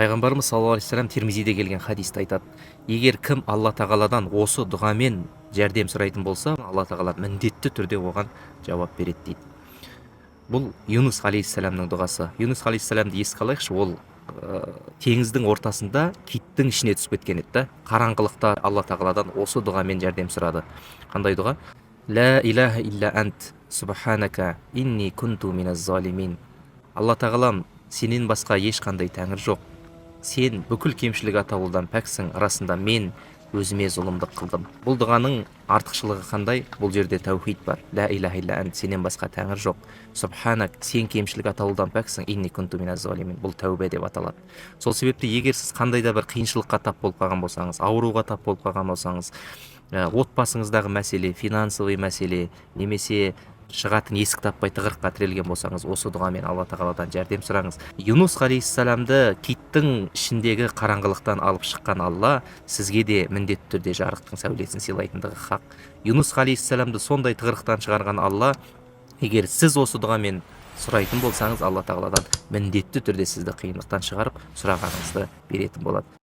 Пайғамбарымыз саллаллаху алейхи вассалам Тирмизиде келген хадисте айтады: егер кім Алла тағаладан осы дұғамен жәрдем сұрайтын болса, Алла тағала міндетті түрде оған жауап береді дейді. Бұл Юнус алейхиссаламның дұғасы. Юнус алейхиссаламды еске алайықшы, ол теңіздің ортасында киттің ішіне түсіп кеткен еді да. Қараңғылықта Алла тағаладан осы дұғамен жәрдем сұрады. Қандай дұға? Ла илаха илля ант субханака инни кунту миназ залимин. Алла тағалам, сенен басқа ешқандай тәңір жоқ. Сен бүкіл кемшілік атаулыдан пәксің, расында мен өзіме зұлымдық қылдым. Бұл дұғаның артықшылығы қандай? Бұл жерде тәухид бар. Ла илаха илля ант, сенен басқа тәңір жоқ. Субханак, сен кемшілік атаулыдан пәксің. Инни кунту миназ залимин. Бұл тәубе деп аталады. Сол себепті егер сіз қандай да бір қиыншылыққа тап болып қалған болсаңыз, ауруға тап болып қалған болсаңыз, отбасыңыздағы мәселе, финансовый мәселе, немесе шығатын есік таппай тығырыққа тірелген болсаңыз, осы дұғамен Алла тағаладан жәрдем сұраңыз. Юнус алейхиссаламды киттің ішіндегі қараңғылықтан алып шыққан Алла сізге де міндетті түрде жарықтың сәулесін сыйлайтындығы хақ. Юнус алейхиссаламды сондай тығырықтан шығарған Алла, егер сіз осы дұғамен сұрайтын болсаңыз, Алла тағаладан міндетті түрде сізді қиындықтан шығарып сұрағаныңызды беретін болады.